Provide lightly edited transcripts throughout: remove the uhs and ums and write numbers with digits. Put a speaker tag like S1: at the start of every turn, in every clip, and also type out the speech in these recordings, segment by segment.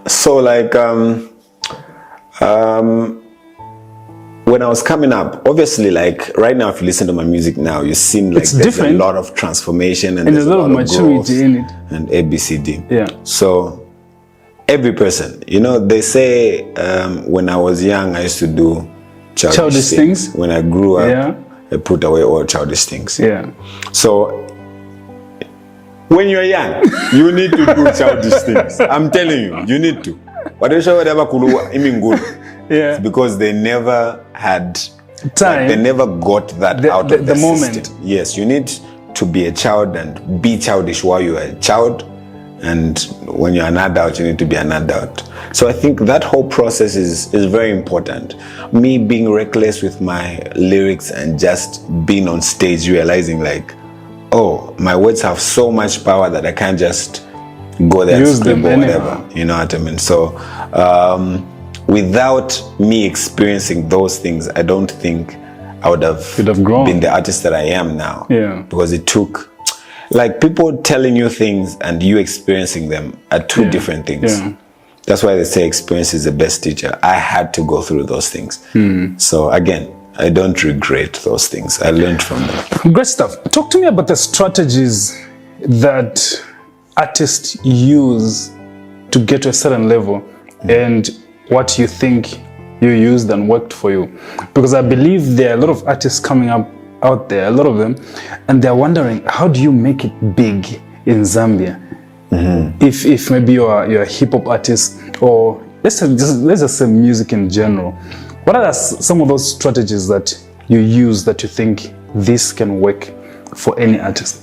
S1: So like when I was coming up, obviously like right now if you listen to my music now, you seem like there's
S2: different.
S1: a lot of transformation and
S2: there's a lot of maturity in it.
S1: and ABCD.
S2: Yeah.
S1: So every person, you know, they say when I was young I used to do childish things. When I grew up, I put away all childish things.
S2: Yeah.
S1: So when you're young, you need to do childish things. I'm telling you, you need to.
S2: Yeah.
S1: Because they never had
S2: time.
S1: Like, they never got that out of the
S2: moment.
S1: system. Yes, you need to be a child and be childish while you are a child, and when you're an adult, you need to be an adult. So I think that whole process is very important. Me being reckless with my lyrics and just being on stage, realizing like, oh, my words have so much power that I can't just go there
S2: Use
S1: and scribble
S2: them
S1: whatever.
S2: anyhow.
S1: You know what I mean? So without me experiencing those things, I don't think I would have
S2: grown.
S1: been the artist that I am now.
S2: Yeah.
S1: Because it took, like, people telling you things and you experiencing them are two different things.
S2: Yeah.
S1: That's why they say experience is the best teacher. I had to go through those things. So again, I don't regret those things. I learned from them.
S2: Great stuff. Talk to me about the strategies that artists use to get to a certain level and what you think you used and worked for you. Because I believe there are a lot of artists coming up out there, a lot of them, and they're wondering, how do you make it big in Zambia? If maybe you're a hip hop artist, or let's just say music in general. What are some of those strategies that you use that you think this can work for any artist?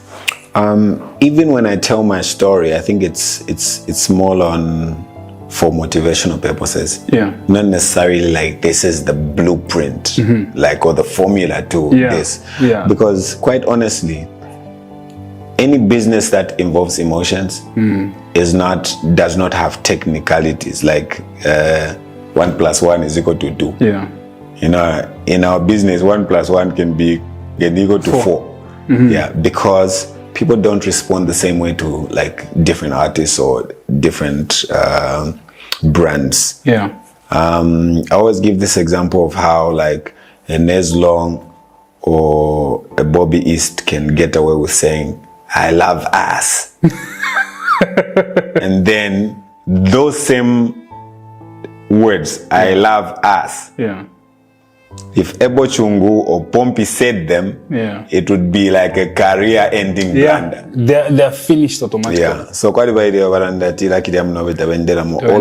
S1: Even when I tell my story, I think it's more on for motivational purposes.
S2: Yeah.
S1: Not necessarily like this is the blueprint, like, or the formula to this.
S2: Yeah.
S1: Because quite honestly, any business that involves emotions does not have technicalities like 1 + 1 is equal to 2.
S2: Yeah.
S1: You know, in our business, 1 + 1 can be equal to 4. Yeah, because people don't respond the same way to like different artists or different brands.
S2: Yeah.
S1: I always give this example of how like a Nez Long or a Bobby East can get away with saying, I love ass. And then those same words, I love ass.
S2: Yeah.
S1: If Ebo Chungu or Pompey said them, it would be like a career-ending blunder.
S2: They're finished automatically.
S1: Yeah. So all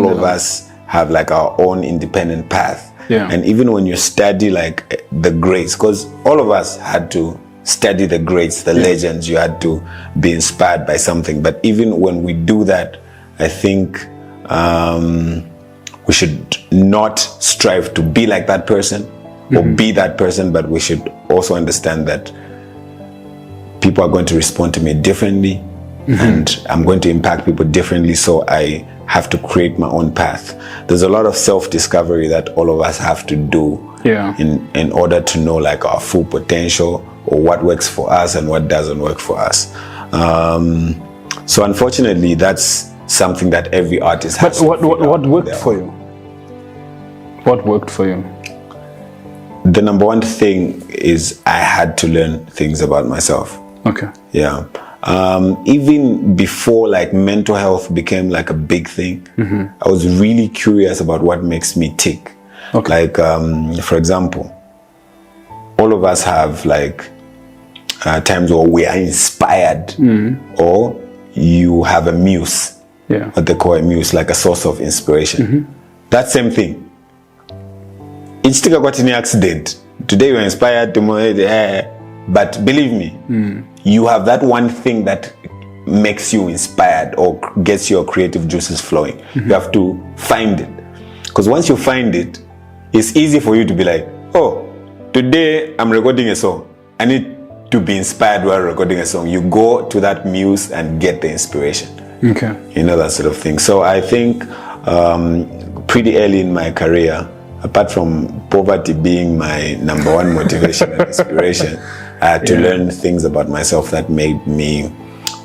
S1: of us have like our own independent path.
S2: Yeah.
S1: And even when you study like the greats, because all of us had to study the greats, the legends, you had to be inspired by something. But even when we do that, I think we should not strive to be like that person or be that person, but we should also understand that people are going to respond to me differently and I'm going to impact people differently, so I have to create my own path. There's a lot of self-discovery that all of us have to do in order to know like our full potential or what works for us and what doesn't work for us. So unfortunately, that's something that every artist has.
S2: But what worked for you? What worked for you?
S1: The number one thing is I had to learn things about myself.
S2: Okay.
S1: Yeah. Even before like mental health became like a big thing, I was really curious about what makes me tick.
S2: Okay.
S1: Like, for example, all of us have like times where we are inspired or you have a muse, what they call a muse, like a source of inspiration. That same thing. It's still got any accident. Today you're inspired, tomorrow, but believe me, you have that one thing that makes you inspired or gets your creative juices flowing. You have to find it. Because once you find it, it's easy for you to be like, oh, today I'm recording a song. I need to be inspired while recording a song. You go to that muse and get the inspiration.
S2: Okay.
S1: You know, that sort of thing. So I think pretty early in my career, apart from poverty being my number one motivation and inspiration, I had to learn things about myself that made me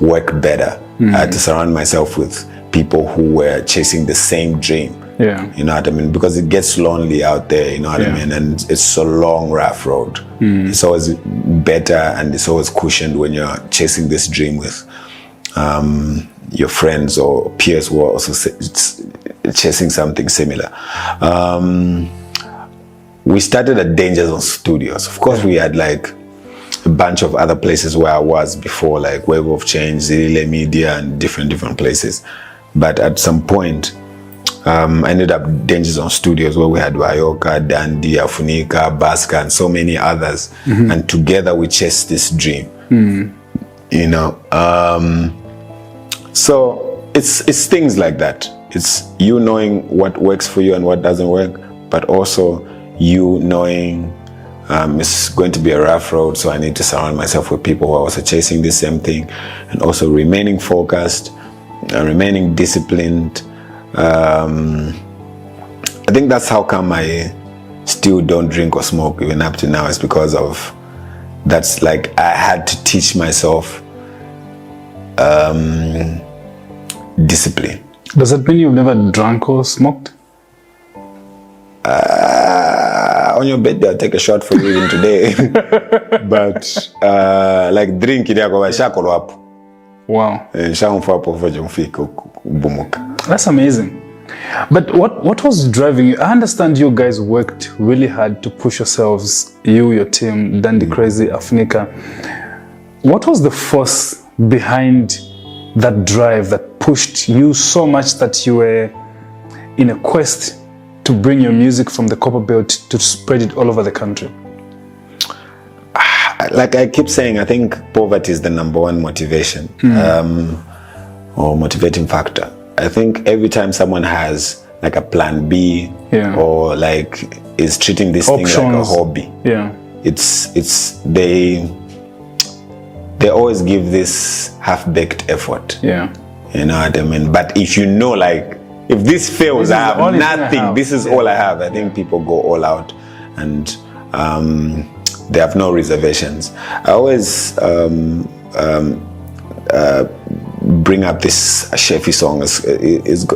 S1: work better. I had to surround myself with people who were chasing the same dream.
S2: Yeah.
S1: You know what I mean? Because it gets lonely out there, you know what I mean? And it's a long, rough road. It's always better and it's always cushioned when you're chasing this dream with your friends or peers who are also chasing something similar. We started at Danger Zone Studios. Of course, we had like a bunch of other places where I was before, like Wave of Change, Zilile Media, and different places. But at some point, I ended up Danger Zone Studios, where we had Wayoka, Dandy, Afunika, Baska, and so many others. And together we chased this dream. You know, so it's things like that. It's you knowing what works for you and what doesn't work, but also you knowing it's going to be a rough road, so I need to surround myself with people who are also chasing the same thing, and also remaining focused and remaining disciplined. I think that's how come I still don't drink or smoke even up to now. It's because of that's like I had to teach myself discipline.
S2: Does that mean you've never drunk or smoked?
S1: On your birthday, I'll take a shot for you even today. But like drinking,
S2: wow.
S1: Bumuka.
S2: That's amazing. But what was driving you? I understand you guys worked really hard to push yourselves, you, your team, Dandy Crazy, Afunika. What was the force behind that drive that pushed you so much that you were in a quest to bring your music from the Copper Belt to spread it all over the country?
S1: Like I keep saying, I think poverty is the #1 motivation or motivating factor. I think every time someone has like a plan B or like is treating this thing like a hobby, they always give this half-baked effort.
S2: Yeah.
S1: You know what I mean? But if you know, like, if this fails, I have nothing. This is all I have. I think people go all out and they have no reservations. I always bring up this Shefi song.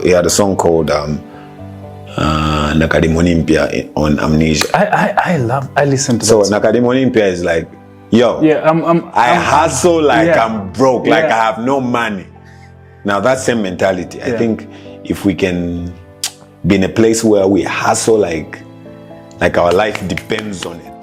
S1: He had a song called Nakadimu Olympia on Amnesia.
S2: I listened to
S1: that. So
S2: Nakadimu
S1: Olympia is like, yo, I hustle like I'm broke, like I have no money. Now that same mentality, I think if we can be in a place where we hustle like our life depends on it.